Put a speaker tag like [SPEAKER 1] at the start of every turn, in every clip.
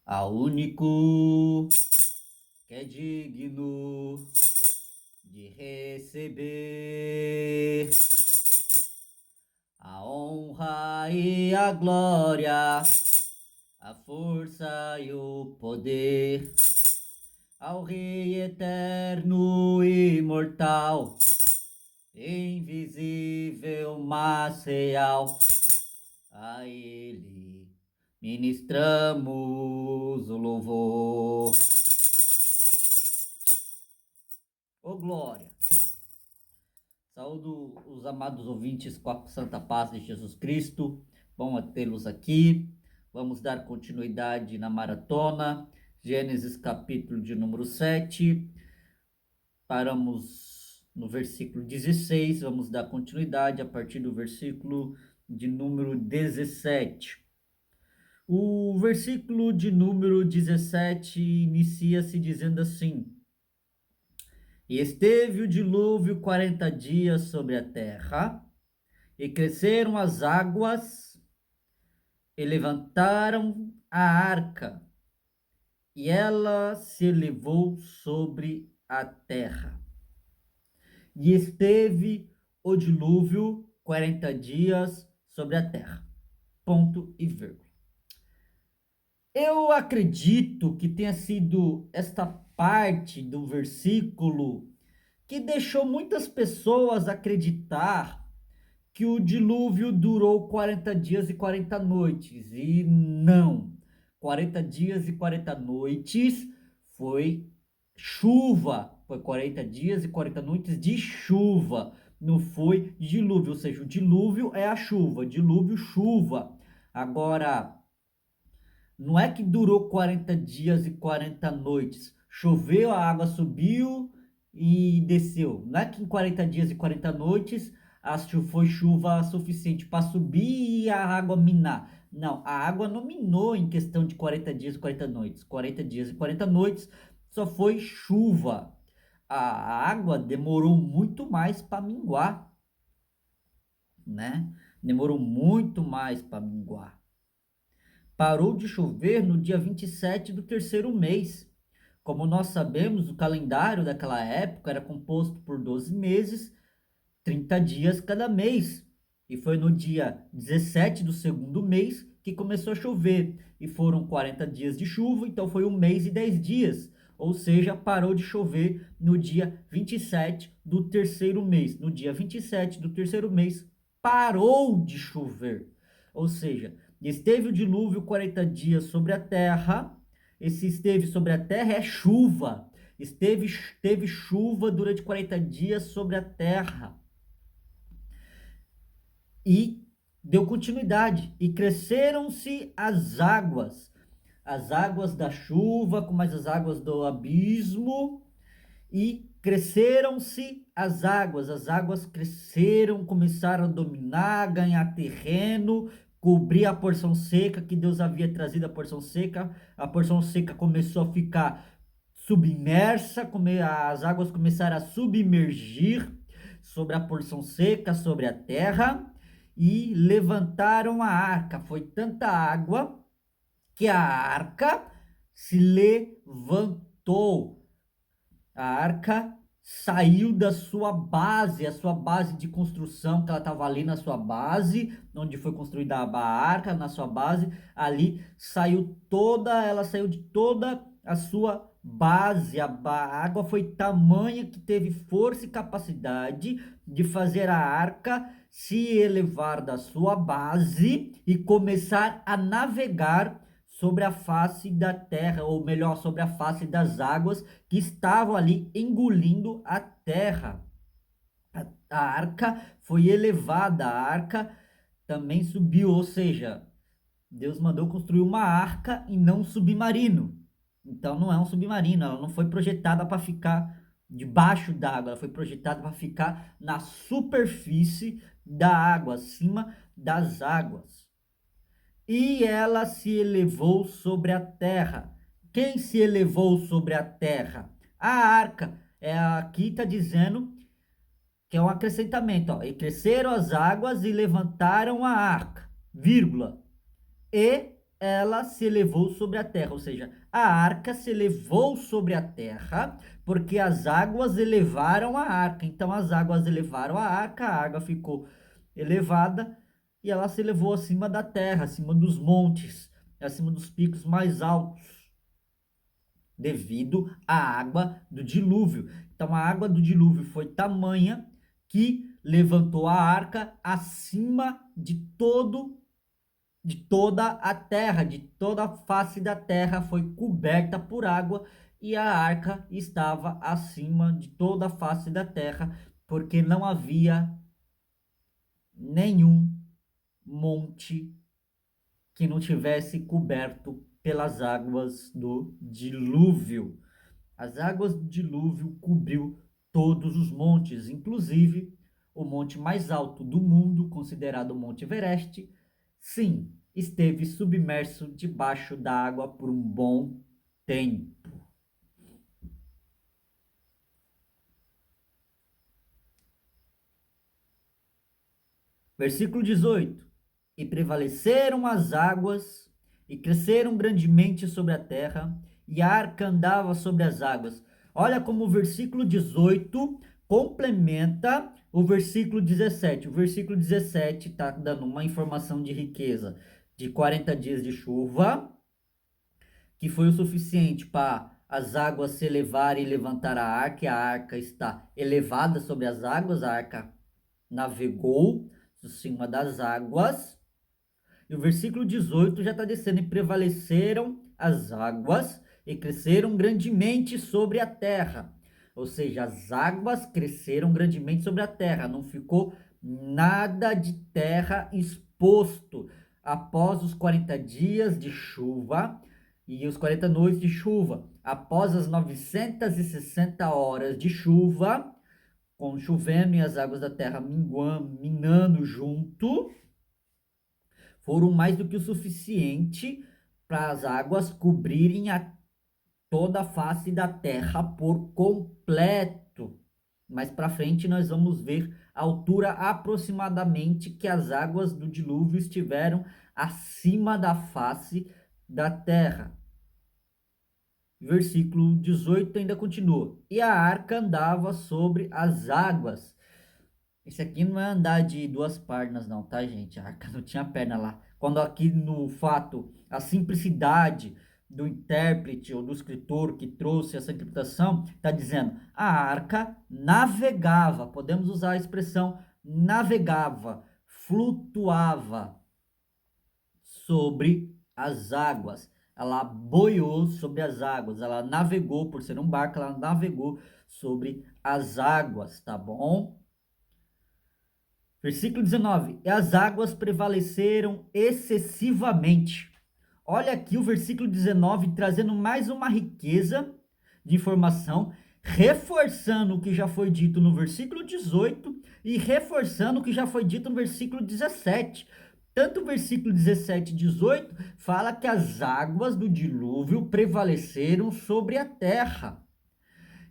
[SPEAKER 1] Ao único que é digno de receber a honra e a glória, a força e o poder, ao Rei eterno e imortal, invisível, mas real, a Ele ministramos o louvor. Ô glória! Saúdo os amados ouvintes com a santa paz de Jesus Cristo. Bom tê-los aqui. Vamos dar continuidade na maratona. Gênesis capítulo de número 7. Paramos no versículo 16. Vamos dar continuidade a partir do versículo de número 17. O versículo de número 17 inicia-se dizendo assim: E esteve o dilúvio 40 dias sobre a terra, e cresceram as águas, e levantaram a arca, e ela se elevou sobre a terra. E esteve o dilúvio 40 dias sobre a terra. Ponto e vírgula. Eu acredito que tenha sido esta parte do versículo que deixou muitas pessoas acreditar que o dilúvio durou 40 dias e 40 noites. E não. 40 dias e 40 noites foi chuva. Foi 40 dias e 40 noites de chuva. Não foi dilúvio. Ou seja, o dilúvio é a chuva. Dilúvio, chuva. Agora, não é que durou 40 dias e 40 noites. Choveu, a água subiu e desceu. Não é que em 40 dias e 40 noites foi chuva suficiente para subir e a água minar. Não, a água não minou em questão de 40 dias e 40 noites. 40 dias e 40 noites só foi chuva. A água demorou muito mais para minguar, né? Demorou muito mais para minguar. Parou de chover no dia 27 do terceiro mês. Como nós sabemos, o calendário daquela época era composto por 12 meses, 30 dias cada mês. E foi no dia 17 do segundo mês que começou a chover. E foram 40 dias de chuva, então foi 1 mês e 10 dias. Ou seja, parou de chover no dia 27 do terceiro mês. No dia 27 do terceiro mês, parou de chover. Ou seja, esteve o dilúvio 40 dias sobre a terra. Esse esteve sobre a terra é chuva. Teve chuva durante 40 dias sobre a terra. E deu continuidade. E cresceram-se as águas da chuva, com mais as águas do abismo. E cresceram-se as águas cresceram, começaram a dominar, ganhar terreno, cobrir a porção seca que Deus havia trazido, a porção seca começou a ficar submersa, as águas começaram a submergir sobre a porção seca, sobre a terra, e levantaram a arca. Foi tanta água que a arca se levantou. A arca saiu da sua base, a sua base de construção, que ela estava ali na sua base, onde foi construída a arca, na sua base, ali ela saiu de toda a sua base. A água foi tamanha que teve força e capacidade de fazer a arca se elevar da sua base e começar a navegar sobre a face da terra, ou melhor, sobre a face das águas que estavam ali engolindo a terra. A arca foi elevada, a arca também subiu, ou seja, Deus mandou construir uma arca e não um submarino. Então não é um submarino, ela não foi projetada para ficar debaixo d'água, ela foi projetada para ficar na superfície da água, acima das águas. E ela se elevou sobre a terra. Quem se elevou sobre a terra? A arca. Aqui está dizendo que é um acrescentamento, ó, e cresceram as águas e levantaram a arca, vírgula, e ela se elevou sobre a terra, ou seja, a arca se elevou sobre a terra, porque as águas elevaram a arca. Então as águas elevaram a água ficou elevada e ela se elevou acima da terra, acima dos montes, acima dos picos mais altos, devido à água do dilúvio. Então a água do dilúvio foi tamanha que levantou a arca acima de toda a terra, de toda a face da terra foi coberta por água e a arca estava acima de toda a face da terra, porque não havia nenhum monte que não tivesse coberto pelas águas do dilúvio. As águas do dilúvio cobriu todos os montes, inclusive o monte mais alto do mundo, considerado o Monte Everest. Sim, esteve submerso debaixo da água por um bom tempo. Versículo 18: E prevaleceram as águas, e cresceram grandemente sobre a terra, e a arca andava sobre as águas. Olha como o versículo 18 complementa o versículo 17. O versículo 17 está dando uma informação de riqueza de 40 dias de chuva, que foi o suficiente para as águas se elevarem e levantar a arca está elevada sobre as águas, a arca navegou acima das águas. E o versículo 18 já está descendo, e prevaleceram as águas e cresceram grandemente sobre a terra. Ou seja, as águas cresceram grandemente sobre a terra, não ficou nada de terra exposto. Após os 40 dias de chuva e os 40 noites de chuva, após as 960 horas de chuva, com chovendo e as águas da terra minando junto, foram mais do que o suficiente para as águas cobrirem toda a face da terra por completo. Mais para frente nós vamos ver a altura aproximadamente que as águas do dilúvio estiveram acima da face da terra. Versículo 18 ainda continua: E a arca andava sobre as águas. Esse aqui não é andar de duas pernas não, tá, gente? A arca não tinha perna lá. Quando aqui no fato, a simplicidade do intérprete ou do escritor que trouxe essa interpretação, está dizendo, a arca navegava, podemos usar a expressão navegava, flutuava sobre as águas. Ela boiou sobre as águas, ela navegou, por ser um barco, ela navegou sobre as águas, tá bom? Versículo 19: E as águas prevaleceram excessivamente. Olha aqui o versículo 19, trazendo mais uma riqueza de informação, reforçando o que já foi dito no versículo 18 e reforçando o que já foi dito no versículo 17. Tanto o versículo 17 e 18 fala que as águas do dilúvio prevaleceram sobre a terra.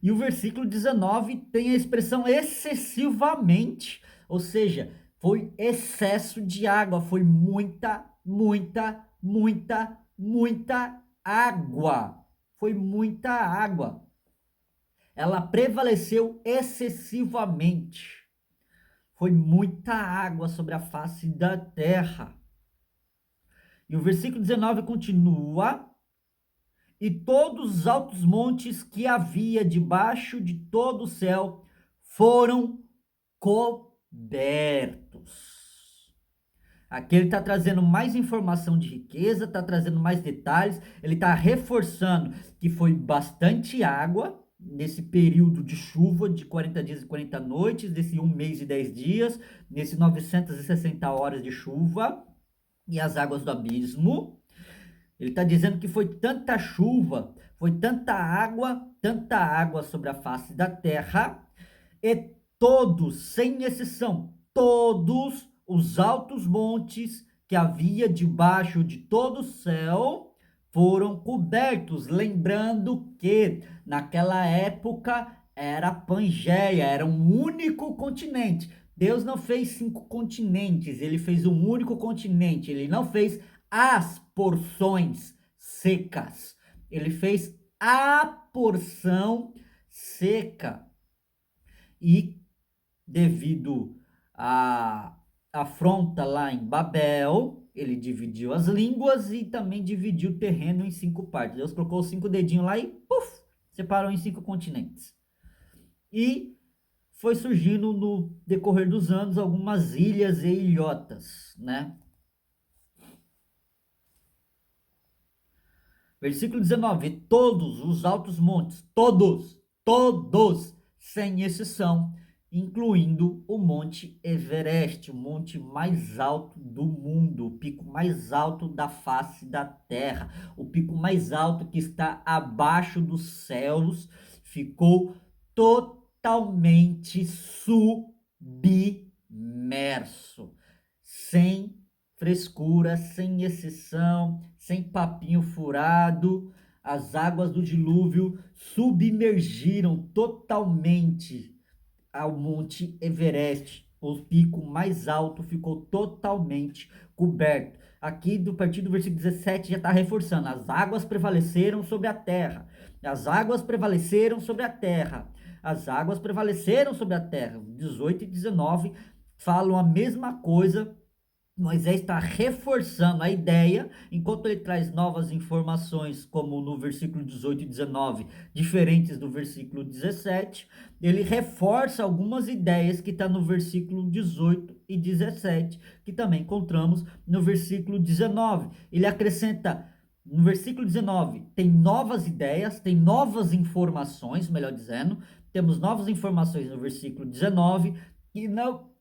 [SPEAKER 1] E o versículo 19 tem a expressão excessivamente, ou seja, foi excesso de água, foi muita, muita, muita, muita água. Foi muita água. Ela prevaleceu excessivamente. Foi muita água sobre a face da terra. E o versículo 19 continua: E todos os altos montes que havia debaixo de todo o céu foram cobertos. Aqui ele está trazendo mais informação de riqueza, está trazendo mais detalhes, ele está reforçando que foi bastante água nesse período de chuva de 40 dias e 40 noites, desse 1 mês e 10 dias, nesse 960 horas de chuva e as águas do abismo. Ele está dizendo que foi tanta chuva, foi tanta água sobre a face da terra, e todos, sem exceção, todos os altos montes que havia debaixo de todo o céu foram cobertos. Lembrando que naquela época era Pangeia, era um único continente. Deus não fez 5 continentes, ele fez um único continente. Ele não fez as porções secas, ele fez a porção seca. E devido à afronta lá em Babel, ele dividiu as línguas e também dividiu o terreno em 5 partes. Deus colocou os 5 dedinhos lá e puf, separou em 5 continentes. E foi surgindo no decorrer dos anos algumas ilhas e ilhotas, né? Versículo 19: todos os altos montes, todos, sem exceção, incluindo o Monte Everest, o monte mais alto do mundo, o pico mais alto da face da Terra, o pico mais alto que está abaixo dos céus, ficou totalmente submerso, sem frescura, sem exceção, sem papinho furado. As águas do dilúvio submergiram totalmente ao Monte Everest. O pico mais alto ficou totalmente coberto. Aqui, do partir do versículo 17, já está reforçando: as águas prevaleceram sobre a terra. As águas prevaleceram sobre a terra. As águas prevaleceram sobre a terra. 18 e 19 falam a mesma coisa. Moisés está reforçando a ideia, enquanto ele traz novas informações, como no versículo 18 e 19, diferentes do versículo 17, ele reforça algumas ideias que está no versículo 18 e 17, que também encontramos no versículo 19. Ele acrescenta, no versículo 19, tem novas ideias, tem novas informações, melhor dizendo, temos novas informações no versículo 19, e não,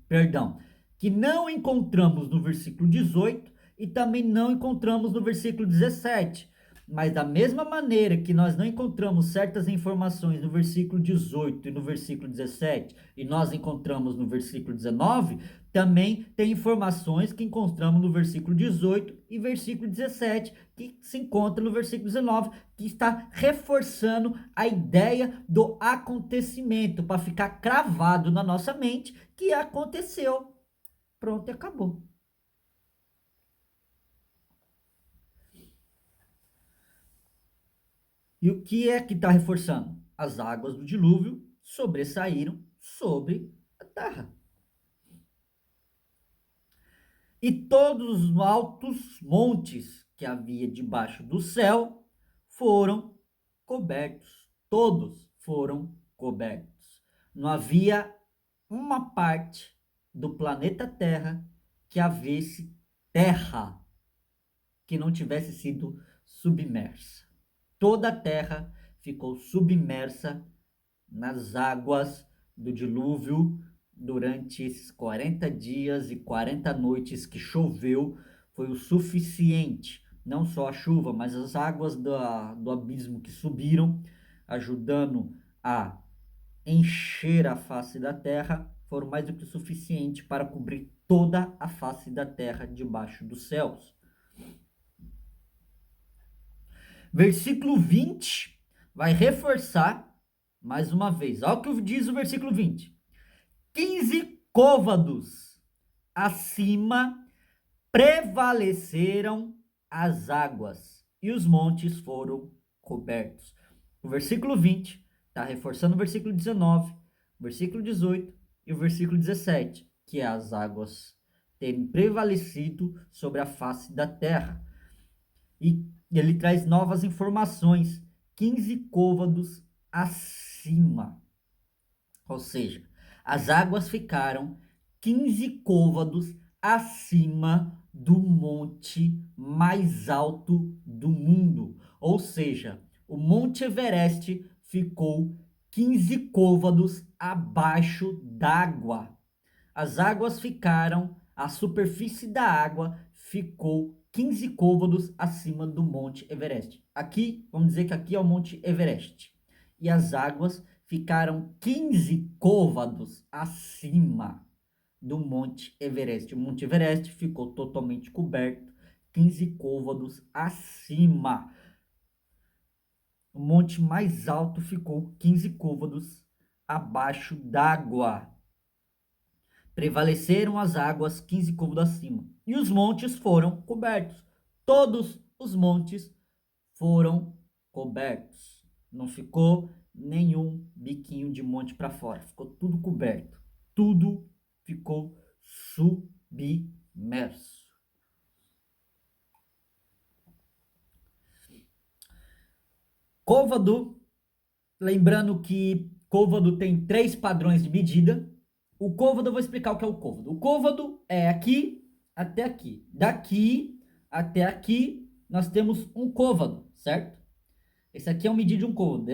[SPEAKER 1] perdão, que não encontramos no versículo 18 e também não encontramos no versículo 17. Mas da mesma maneira que nós não encontramos certas informações no versículo 18 e no versículo 17, e nós encontramos no versículo 19, também tem informações que encontramos no versículo 18 e versículo 17, que se encontra no versículo 19, que está reforçando a ideia do acontecimento, para ficar cravado na nossa mente que aconteceu. Pronto, e acabou. E o que é que está reforçando? As águas do dilúvio sobressaíram sobre a terra. E todos os altos montes que havia debaixo do céu foram cobertos. Todos foram cobertos. Não havia uma parte do planeta Terra que havesse terra que não tivesse sido submersa. Toda a terra ficou submersa nas águas do dilúvio durante esses 40 dias e 40 noites que choveu. Foi o suficiente, não só a chuva, mas as águas do abismo que subiram, ajudando a encher a face da terra, foram mais do que o suficiente para cobrir toda a face da terra debaixo dos céus. Versículo 20 vai reforçar mais uma vez. Olha o que diz o versículo 20: 15 côvados acima prevaleceram as águas e os montes foram cobertos. O versículo 20 está reforçando o versículo 19, o versículo 18 e o versículo 17, que é as águas terem prevalecido sobre a face da terra. E ele traz novas informações: 15 côvados acima. Ou seja, as águas ficaram 15 côvados acima do monte mais alto do mundo. Ou seja, o Monte Everest ficou 15 côvados abaixo d'água. As águas ficaram, a superfície da água ficou 15 côvados acima do Monte Everest. Aqui, vamos dizer que aqui é o Monte Everest. E as águas ficaram 15 côvados acima do Monte Everest. O Monte Everest ficou totalmente coberto, 15 côvados acima. o monte mais alto ficou 15 côvados abaixo d'água. Prevaleceram as águas 15 côvados acima, e os montes foram cobertos. Todos os montes foram cobertos. Não ficou nenhum biquinho de monte para fora. Ficou tudo coberto. Tudo ficou submerso. Côvado, lembrando que côvado tem 3 padrões de medida. O côvado, eu vou explicar o que é o côvado. O côvado é aqui até aqui. Daqui até aqui, nós temos um côvado, certo? Esse aqui é uma medida de um côvado.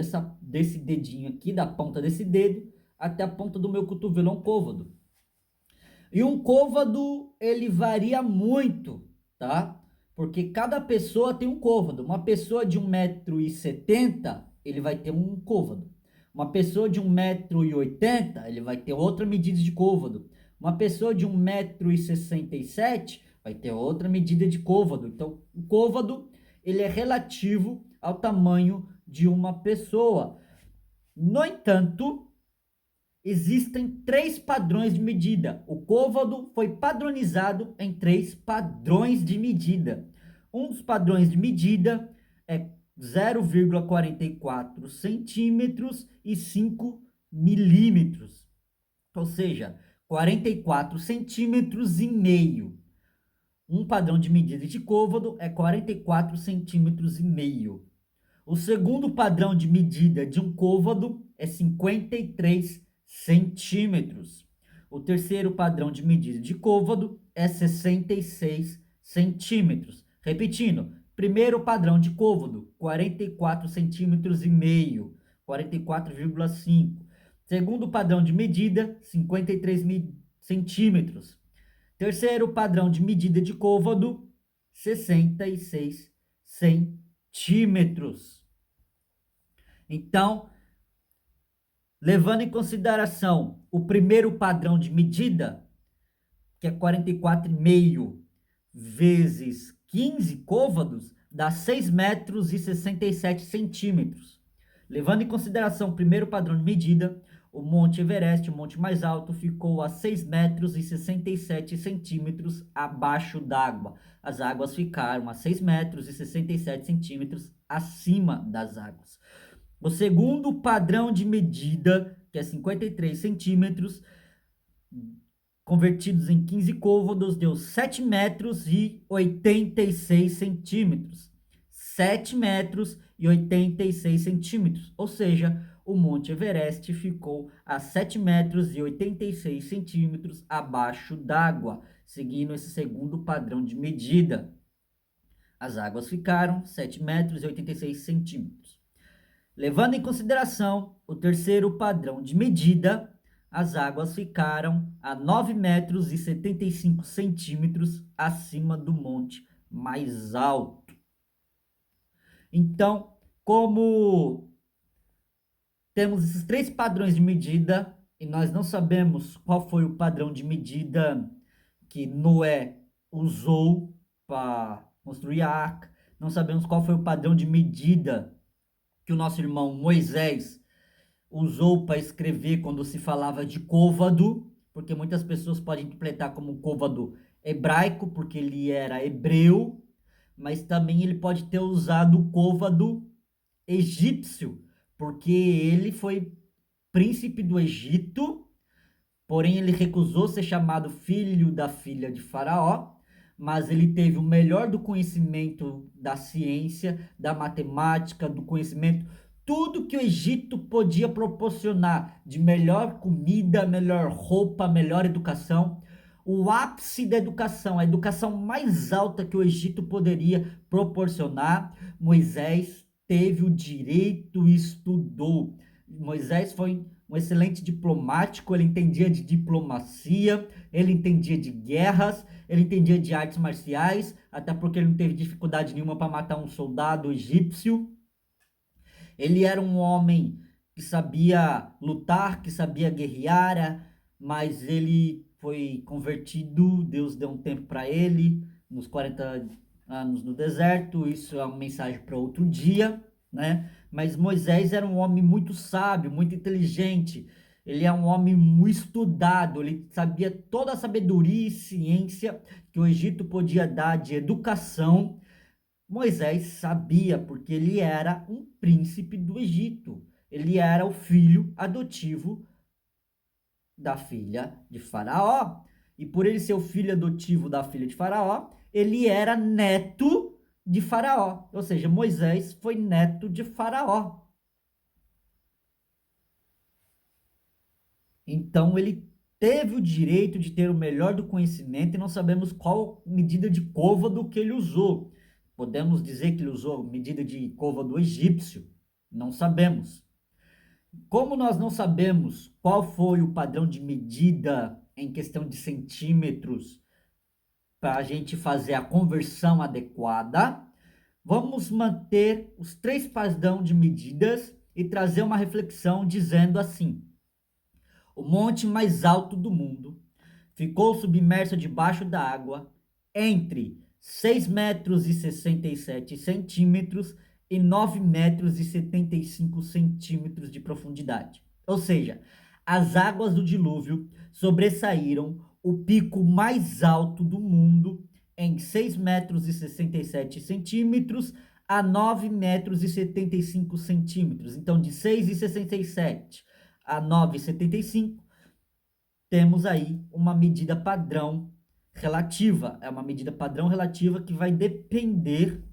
[SPEAKER 1] Desse dedinho aqui, da ponta desse dedo, até a ponta do meu cotovelo é um côvado. E um côvado, ele varia muito, tá? Porque cada pessoa tem um côvado. Uma pessoa de 1,70 m, ele vai ter um côvado. Uma pessoa de 1,80 m, ele vai ter outra medida de côvado. Uma pessoa de 1,67 m vai ter outra medida de côvado. Então, o côvado, ele é relativo ao tamanho de uma pessoa. No entanto, existem 3 padrões de medida. O côvado foi padronizado em 3 padrões de medida. Um dos padrões de medida é 0,44 centímetros e 5 milímetros. Ou seja, 44 centímetros e meio. Um padrão de medida de côvado é 44 centímetros e meio. O segundo padrão de medida de um côvado é 53 centímetros. O terceiro padrão de medida de côvado é 66 centímetros. Repetindo, primeiro padrão de côvado, 44 centímetros e meio, 44,5. Segundo padrão de medida, 53 centímetros. Terceiro padrão de medida de côvado, 66 centímetros. Então, levando em consideração o primeiro padrão de medida, que é 44,5 vezes 15 côvados, dá 6 metros e 67 centímetros. Levando em consideração o primeiro padrão de medida, o Monte Everest, o monte mais alto, ficou a 6 metros e 67 centímetros abaixo d'água. As águas ficaram a 6 metros e 67 centímetros acima das águas. O segundo padrão de medida, que é 53 centímetros, convertidos em 15 côvados, deu 7 metros e 86 centímetros. 7 metros e 86 centímetros. Ou seja, o Monte Everest ficou a 7 metros e 86 centímetros abaixo d'água, seguindo esse segundo padrão de medida. As águas ficaram 7 metros e 86 centímetros. Levando em consideração o terceiro padrão de medida, as águas ficaram a 9 metros e 75 centímetros acima do monte mais alto. Então, como temos esses 3 padrões de medida e nós não sabemos qual foi o padrão de medida que Noé usou para construir a arca, não sabemos qual foi o padrão de medida que o nosso irmão Moisés usou para escrever quando se falava de côvado, porque muitas pessoas podem interpretar como côvado hebraico, porque ele era hebreu, mas também ele pode ter usado o côvado egípcio, porque ele foi príncipe do Egito, porém ele recusou ser chamado filho da filha de Faraó, mas ele teve o melhor do conhecimento da ciência, da matemática, do conhecimento, tudo que o Egito podia proporcionar, de melhor comida, melhor roupa, melhor educação. O ápice da educação, a educação mais alta que o Egito poderia proporcionar, Moisés teve o direito e estudou. Moisés foi um excelente diplomático, ele entendia de diplomacia, ele entendia de guerras, ele entendia de artes marciais, até porque ele não teve dificuldade nenhuma para matar um soldado egípcio. Ele era um homem que sabia lutar, que sabia guerrear, mas ele foi convertido, Deus deu um tempo para ele, nos 40 anos no deserto, isso é uma mensagem para outro dia, né? Mas Moisés era um homem muito sábio, muito inteligente. Ele é um homem muito estudado, ele sabia toda a sabedoria e ciência que o Egito podia dar de educação. Moisés sabia, porque ele era um príncipe do Egito. Ele era o filho adotivo da filha de Faraó. E por ele ser o filho adotivo da filha de Faraó, ele era neto de Faraó. Ou seja, Moisés foi neto de Faraó. Então ele teve o direito de ter o melhor do conhecimento e não sabemos qual medida de côvado que ele usou. Podemos dizer que ele usou medida de côvado egípcio? Não sabemos. Como nós não sabemos qual foi o padrão de medida em questão de centímetros para a gente fazer a conversão adequada, vamos manter os três padrões de medidas e trazer uma reflexão dizendo assim: o monte mais alto do mundo ficou submerso debaixo da água entre 6 metros e 67 centímetros e 9 metros e 75 centímetros de profundidade. Ou seja, as águas do dilúvio sobressaíram o pico mais alto do mundo em 6 metros e 67 centímetros a 9 metros e 75 centímetros. Então, de 6,67 a 9,75, temos aí uma medida padrão relativa. É uma medida padrão relativa que vai depender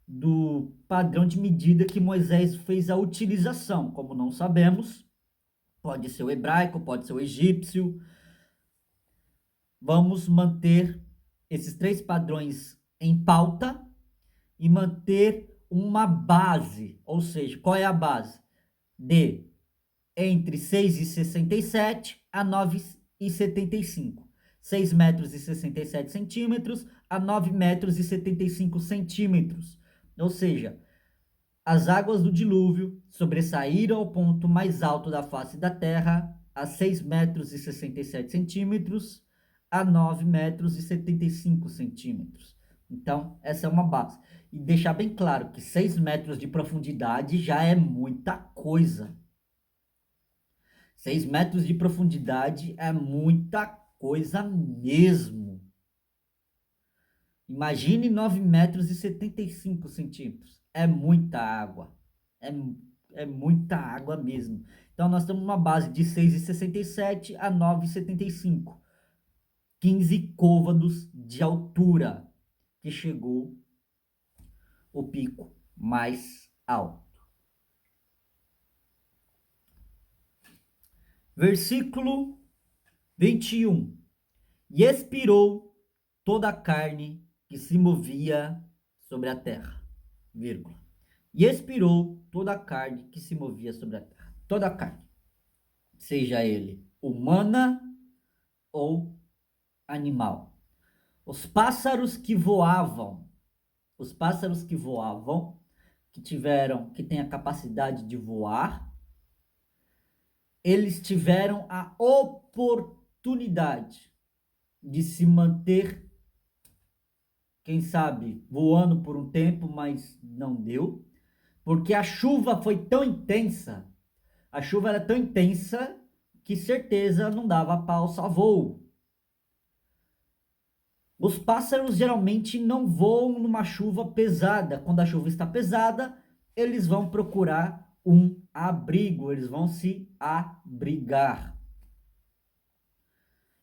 [SPEAKER 1] do padrão de medida que Moisés fez a utilização. Como não sabemos, pode ser o hebraico, pode ser o egípcio. Vamos manter esses três padrões em pauta e manter uma base. Ou seja, qual é a base? De entre 6,67 a 9,75. 6 metros e 67 centímetros a 9 metros e 75 centímetros. Ou seja, as águas do dilúvio sobressaíram ao ponto mais alto da face da terra a 6 metros e 67 centímetros a 9 metros e 75 centímetros. Então, essa é uma base. E deixar bem claro que 6 metros de profundidade já é muita coisa. 6 metros de profundidade é muita coisa mesmo. Imagine 9 metros e 75 centímetros. É muita água. É muita água mesmo. Então, nós temos uma base de 6,67 a 9,75. 15 côvados de altura, que chegou o pico mais alto. Versículo 21. E expirou toda a carne que se movia sobre a terra, vírgula. E expirou toda a carne que se movia sobre a terra. Toda a carne, seja ele humana ou animal. Os pássaros que voavam, que têm a capacidade de voar, eles tiveram a oportunidade de se manter, quem sabe, voando por um tempo, mas não deu, porque a chuva foi tão intensa, que certeza não dava pausa a voo. Os pássaros geralmente não voam numa chuva pesada. Quando a chuva está pesada, eles vão procurar um abrigo, eles vão se abrigar.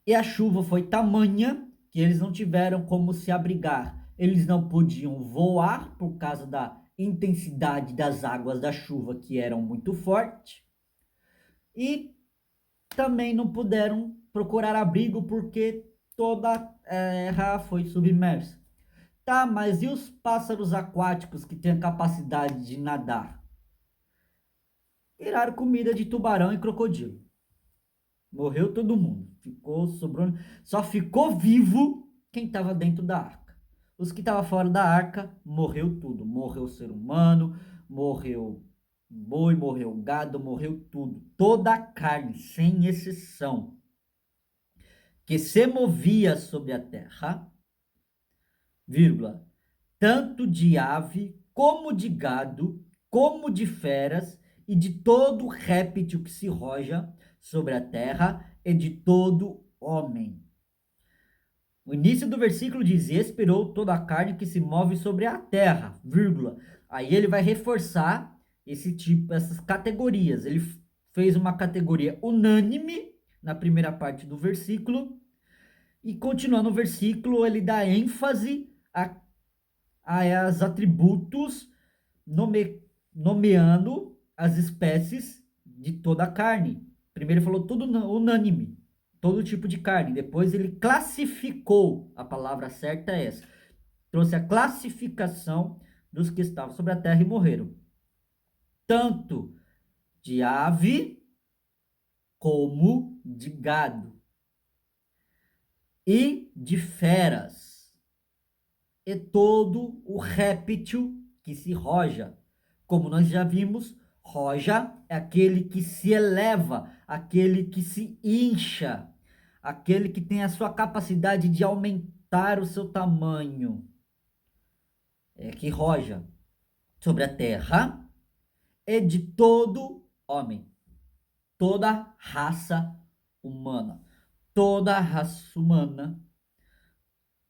[SPEAKER 1] E a chuva foi tamanha que eles não tiveram como se abrigar. Eles não podiam voar por causa da intensidade das águas da chuva, que eram muito fortes. E também não puderam procurar abrigo porque toda a terra foi submersa. Tá, mas e os pássaros aquáticos que têm a capacidade de nadar? Viraram comida de tubarão e crocodilo. Morreu todo mundo. Só ficou vivo quem estava dentro da arca. Os que estavam fora da arca, morreu tudo. Morreu o ser humano, morreu boi, morreu gado, morreu tudo. Toda a carne, sem exceção, que se movia sobre a terra, vírgula, tanto de ave como de gado como de feras, e de todo réptil que se roja sobre a terra, e de todo homem. O início do versículo diz: e expirou toda a carne que se move sobre a terra, vírgula. Aí ele vai reforçar esse tipo, essas categorias. Ele fez uma categoria unânime na primeira parte do versículo, e continuando o versículo, ele dá ênfase a atributos, nomeando as espécies de toda a carne. Primeiro ele falou tudo unânime, todo tipo de carne. Depois ele classificou, a palavra certa é essa. Trouxe a classificação dos que estavam sobre a terra e morreram. Tanto de ave como de gado. E de feras. E todo o réptil que se roja. Como nós já vimos, roja é aquele que se eleva, aquele que se incha, aquele que tem a sua capacidade de aumentar o seu tamanho. É que roja sobre a terra e de todo homem, toda raça humana, toda raça humana,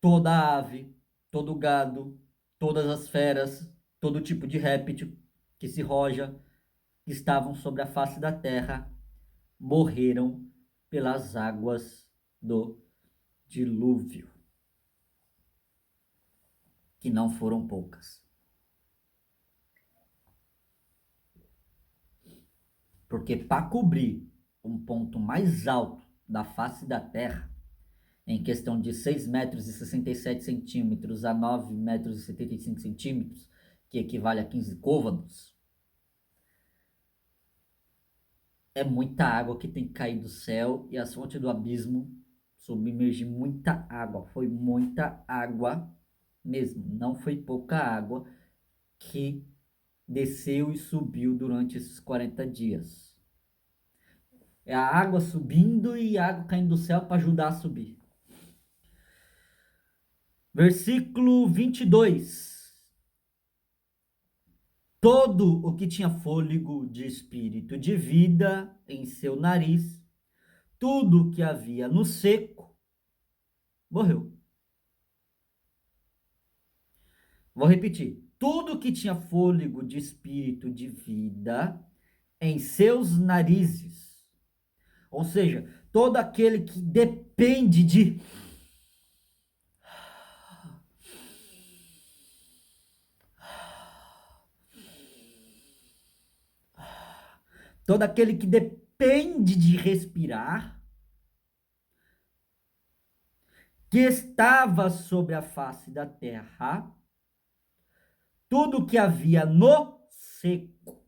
[SPEAKER 1] toda ave, todo gado, todas as feras, todo tipo de réptil que se roja, que estavam sobre a face da terra, morreram pelas águas do dilúvio, que não foram poucas. Porque para cobrir um ponto mais alto da face da terra, em questão de 6 metros e 67 centímetros a 9 metros e 75 centímetros, que equivale a 15 côvados, é muita água que tem que cair do céu, e as fontes do abismo submergem muita água. Foi muita água mesmo, não foi pouca água que desceu e subiu durante esses 40 dias. É a água subindo e a água caindo do céu para ajudar a subir. Versículo 22. Todo o que tinha fôlego de espírito de vida em seu nariz, tudo que havia no seco, morreu. Vou repetir. Tudo que tinha fôlego de espírito de vida em seus narizes, ou seja, todo aquele que depende de todo aquele que depende de respirar, que estava sobre a face da terra, tudo que havia no seco,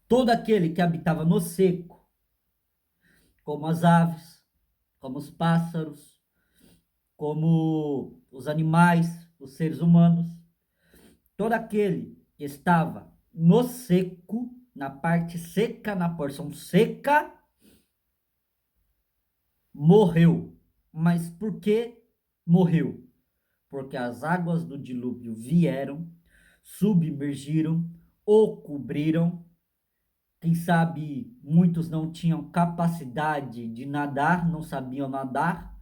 [SPEAKER 1] todo aquele que habitava no seco, como as aves, como os pássaros, como os animais, os seres humanos, todo aquele que estava no seco, na parte seca, na porção seca, morreu. Mas por que morreu? Porque as águas do dilúvio vieram, submergiram, o cobriram. Quem sabe muitos não tinham capacidade de nadar, não sabiam nadar,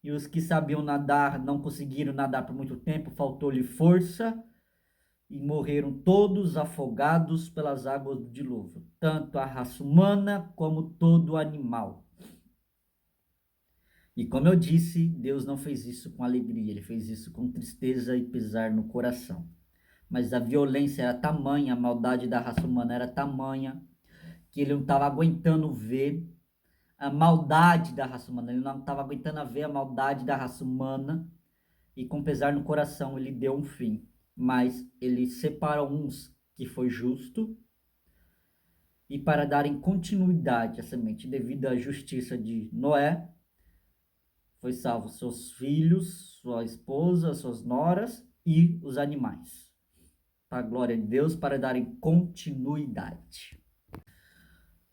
[SPEAKER 1] e os que sabiam nadar não conseguiram nadar por muito tempo, faltou-lhe força, e morreram todos afogados pelas águas do dilúvio, tanto a raça humana como todo animal. E como eu disse, Deus não fez isso com alegria, ele fez isso com tristeza e pesar no coração. Mas a violência era tamanha, a maldade da raça humana era tamanha, que ele não estava aguentando ver a maldade da raça humana, ele não estava aguentando ver a maldade da raça humana, e com pesar no coração ele deu um fim. Mas ele separou uns que foi justo, e para darem continuidade à semente devido à justiça de Noé, foi salvo seus filhos, sua esposa, suas noras e os animais. Para a glória de Deus, para darem continuidade.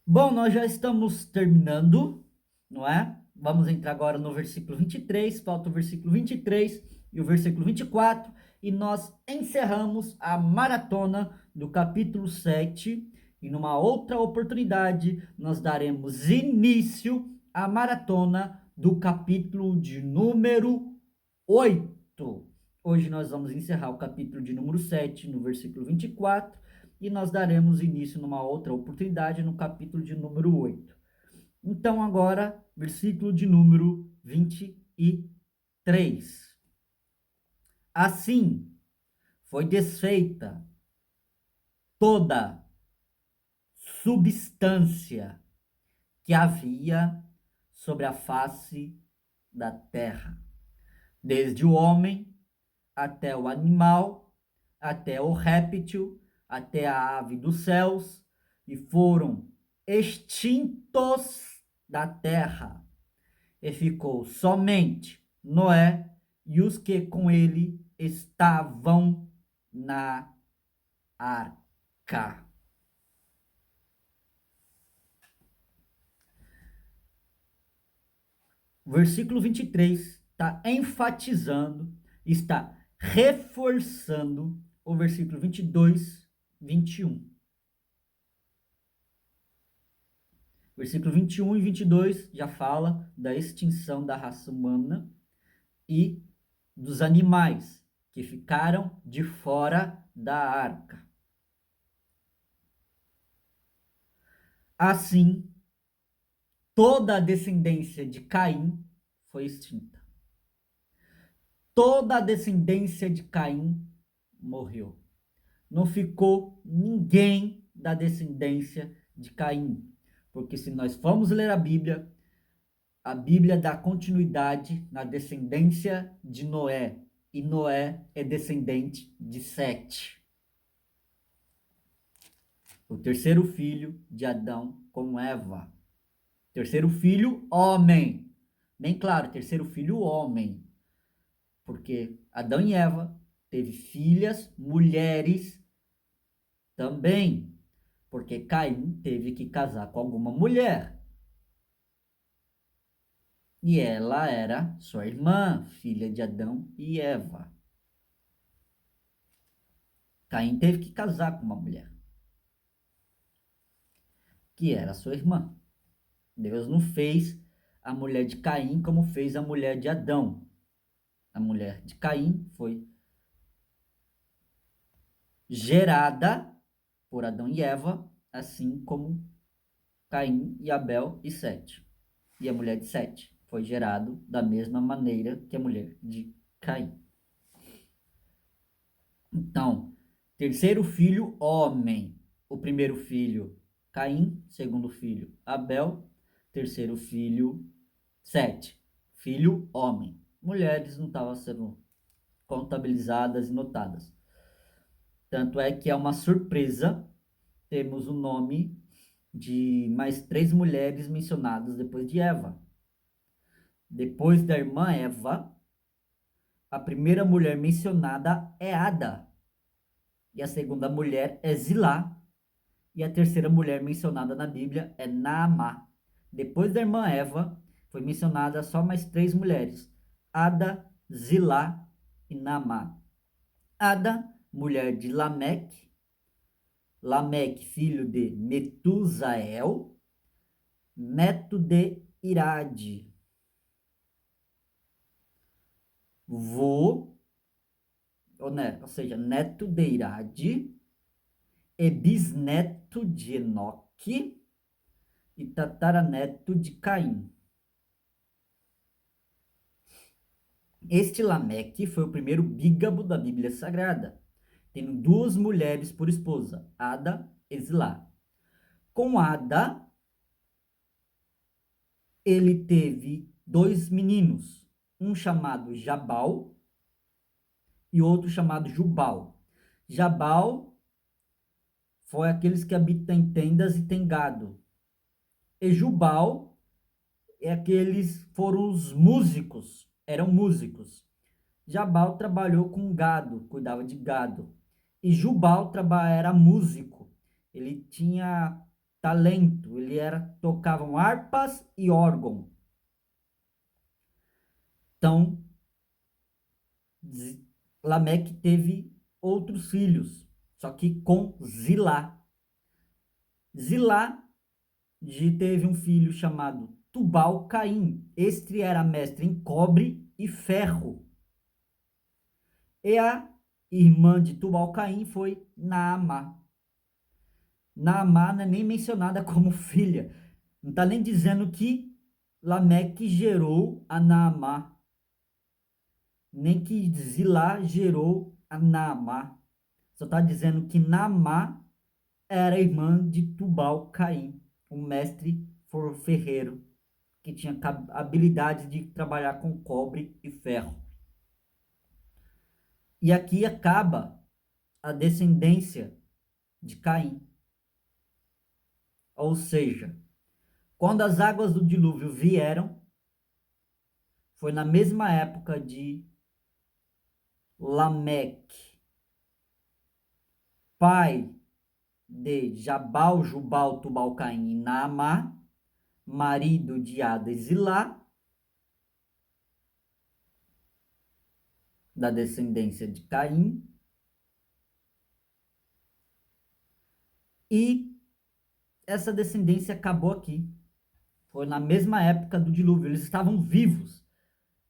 [SPEAKER 1] Bom, nós já estamos terminando, não é? Vamos entrar agora no versículo 23, falta o versículo 23 e o versículo 24, e nós encerramos a maratona do capítulo 7, e numa outra oportunidade nós daremos início à maratona do capítulo de número 8. Hoje nós vamos encerrar o capítulo de número 7, no versículo 24, e nós daremos início numa outra oportunidade no capítulo de número 8. Então agora, versículo de número 23. Assim foi desfeita toda substância que havia sobre a face da terra, desde o homem até o animal, até o réptil, até a ave dos céus, e foram extintos da terra. E ficou somente Noé e os que com ele estavam na arca. O versículo 23 está enfatizando, está reforçando o versículo 22, 21. Versículo 21 e 22 já fala da extinção da raça humana e dos animais que ficaram de fora da arca. Assim, toda a descendência de Caim foi extinta. Toda a descendência de Caim morreu. Não ficou ninguém da descendência de Caim. Porque se nós formos ler a Bíblia dá continuidade na descendência de Noé. E Noé é descendente de Sete, o terceiro filho de Adão com Eva. Terceiro filho, homem. Bem claro, terceiro filho, homem. Porque Adão e Eva teve filhas, mulheres também. Porque Caim teve que casar com alguma mulher. E ela era sua irmã, filha de Adão e Eva. Caim teve que casar com uma mulher, que era sua irmã. Deus não fez a mulher de Caim como fez a mulher de Adão. A mulher de Caim foi gerada por Adão e Eva, assim como Caim e Abel e Sete. E a mulher de Sete foi gerado da mesma maneira que a mulher de Caim. Então, terceiro filho, homem. O primeiro filho, Caim. Segundo filho, Abel. Terceiro filho, Sete. Filho, homem. Mulheres não estavam sendo contabilizadas e notadas. Tanto é que é uma surpresa, temos o nome de mais 3 mulheres mencionadas depois de Eva. Depois da irmã Eva, a primeira mulher mencionada é Ada. E a segunda mulher é Zilá. E a terceira mulher mencionada na Bíblia é Naamá. Depois da irmã Eva, foi mencionada só mais 3 mulheres: Ada, Zilá e Naamá. Ada, mulher de Lameque. Lameque, filho de Metusael, neto de Irade. Ou seja, neto de Irade, e bisneto de Enoque e tataraneto de Caim. Este Lameque foi o primeiro bígamo da Bíblia Sagrada, tendo 2 mulheres por esposa, Ada e Zilá. Com Ada, ele teve 2 meninos, um chamado Jabal e outro chamado Jubal. Jabal foi aqueles que habitam em tendas e tem gado. E Jubal é aqueles foram os músicos, eram músicos. Jabal trabalhou com gado, cuidava de gado. E Jubal era músico. Ele tinha talento, tocavam harpas e órgão. Então, Lameque teve outros filhos, só que com Zilá. Zilá teve um filho chamado Tubal-Caim. Este era mestre em cobre e ferro. E a irmã de Tubal-Caim foi Naamá. Naamá não é nem mencionada como filha. Não está nem dizendo que Lameque gerou a Naamá, nem que Zilá gerou a Naamá. Só está dizendo que Naamá era irmã de Tubal-Caim, um mestre ferreiro, que tinha habilidade de trabalhar com cobre e ferro. E aqui acaba a descendência de Caim. Ou seja, quando as águas do dilúvio vieram, foi na mesma época de Lameque, pai de Jabal, Jubal, Tubal-Caim e Naamá, marido de Ada e Zilá, da descendência de Caim, e essa descendência acabou aqui. Foi na mesma época do dilúvio, eles estavam vivos.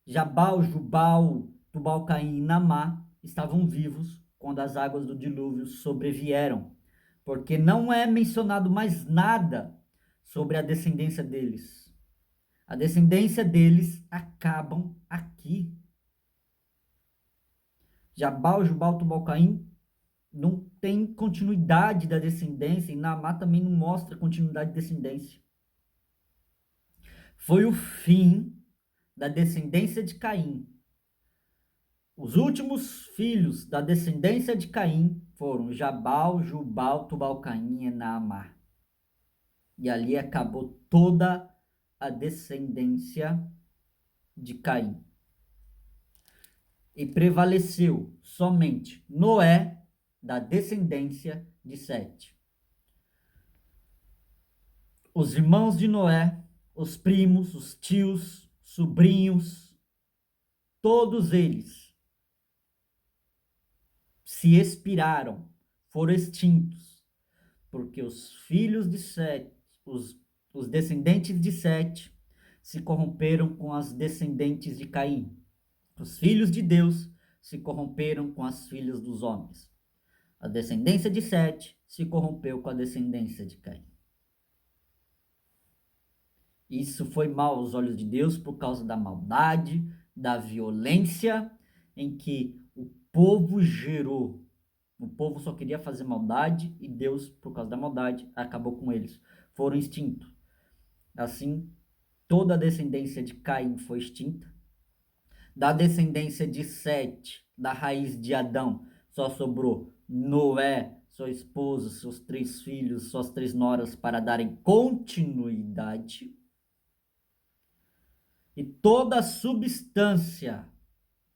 [SPEAKER 1] Jabal, Jubal, Tubal-Caim e Naamá estavam vivos quando as águas do dilúvio sobrevieram, porque não é mencionado mais nada sobre a descendência deles. A descendência deles acabam aqui. Jabal, Jubal, Tubal-Caim não tem continuidade da descendência, e Naamá também não mostra continuidade de descendência. Foi o fim da descendência de Caim. Os últimos filhos da descendência de Caim foram Jabal, Jubal, Tubal-Caim e Naamá. E ali acabou toda a descendência de Caim. E prevaleceu somente Noé, da descendência de Sete. Os irmãos de Noé, os primos, os tios, sobrinhos, todos eles se expiraram, foram extintos, porque os filhos de Sete, os descendentes de Sete, se corromperam com as descendentes de Caim. Os filhos de Deus se corromperam com as filhas dos homens. A descendência de Sete se corrompeu com a descendência de Caim. Isso foi mal aos olhos de Deus por causa da maldade, da violência em que o povo gerou. O povo só queria fazer maldade e Deus, por causa da maldade, acabou com eles. Foram extintos. Assim, toda a descendência de Caim foi extinta. Da descendência de Sete, da raiz de Adão, só sobrou Noé, sua esposa, seus 3 filhos, suas 3 noras, para darem continuidade. E toda a substância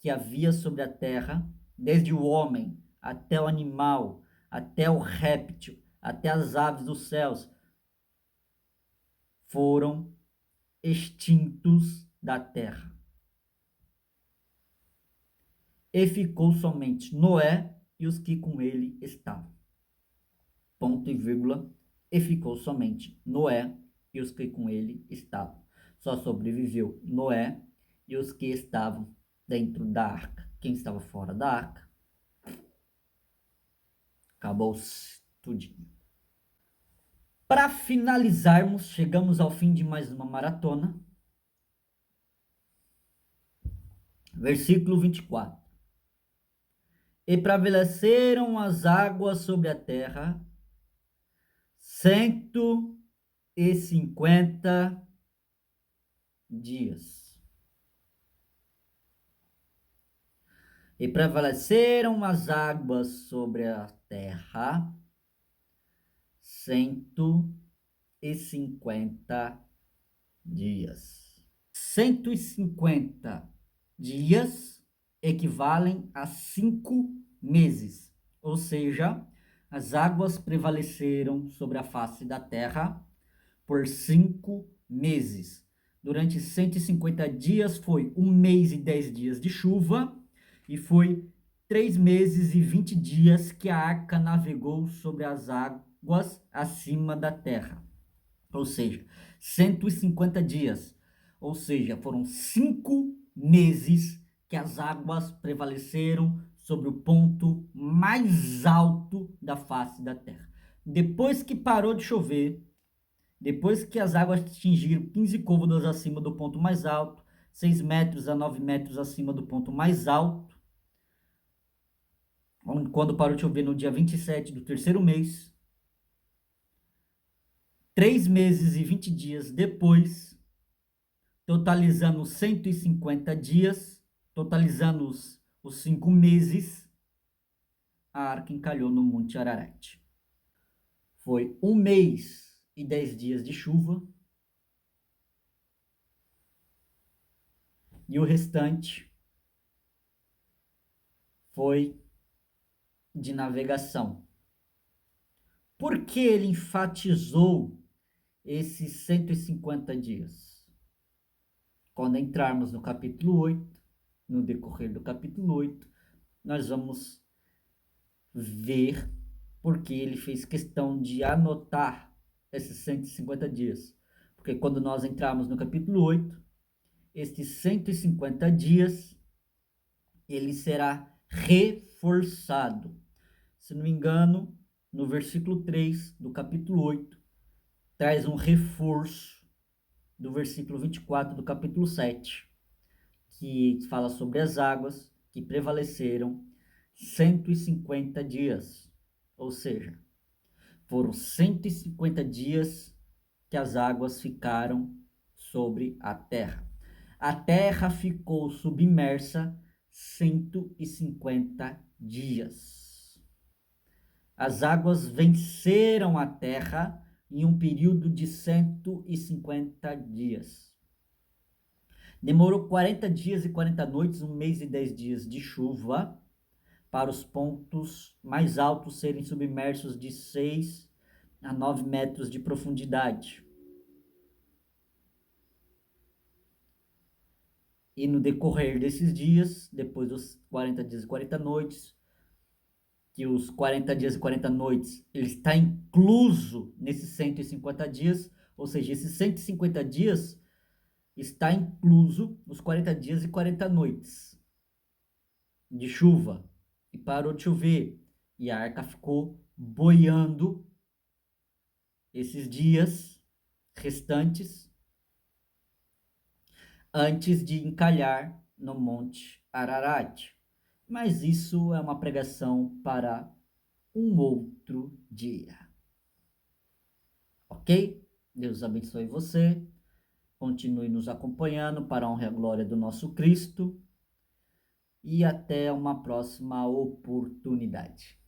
[SPEAKER 1] que havia sobre a terra, desde o homem até o animal, até o réptil, até as aves dos céus, foram extintos da terra. E ficou somente Noé e os que com ele estavam. Ponto e vírgula. E ficou somente Noé e os que com ele estavam. Só sobreviveu Noé e os que estavam dentro da arca. Quem estava fora da arca, acabou-se tudinho. Para finalizarmos, chegamos ao fim de mais uma maratona. Versículo 24. E prevaleceram as águas sobre a terra 150 dias. E prevaleceram as águas sobre a terra 150 dias. 150 dias equivalem a 5 meses. Ou seja, as águas prevaleceram sobre a face da terra por 5 meses. Durante 150 dias foi 1 mês e 10 dias de chuva e foi 3 meses e 20 dias que a arca navegou sobre as águas acima da terra. Ou seja, 150 dias. Ou seja, foram 5 meses que as águas prevaleceram sobre o ponto mais alto da face da terra. Depois que parou de chover, depois que as águas atingiram 15 côvados acima do ponto mais alto, 6 metros a 9 metros acima do ponto mais alto, quando parou de chover no dia 27 do terceiro mês, 3 meses e 20 dias depois, totalizando 150 dias, totalizando os 5 meses, a arca encalhou no Monte Ararat. Foi 1 mês e 10 dias de chuva, e o restante foi de navegação. Por que ele enfatizou esses 150 dias? Quando entrarmos no capítulo 8, no decorrer do capítulo 8, nós vamos ver porque ele fez questão de anotar esses 150 dias. Porque quando nós entrarmos no capítulo 8, esses 150 dias, ele será reforçado. Se não me engano, no versículo 3 do capítulo 8, traz um reforço do versículo 24 do capítulo 7, que fala sobre as águas que prevaleceram 150 dias. Ou seja, foram 150 dias que as águas ficaram sobre a terra. A terra ficou submersa 150 dias. As águas venceram a terra em um período de 150 dias. Demorou 40 dias e 40 noites, 1 mês e 10 dias de chuva, para os pontos mais altos serem submersos de 6 a 9 metros de profundidade. E no decorrer desses dias, depois dos 40 dias e 40 noites, que os 40 dias e 40 noites, ele está incluso nesses 150 dias, ou seja, esses 150 dias está incluso nos 40 dias e 40 noites de chuva. E parou de chover, e a arca ficou boiando esses dias restantes antes de encalhar no Monte Ararat. Mas isso é uma pregação para um outro dia. Ok? Deus abençoe você. Continue nos acompanhando para a honra e a glória do nosso Cristo. E até uma próxima oportunidade.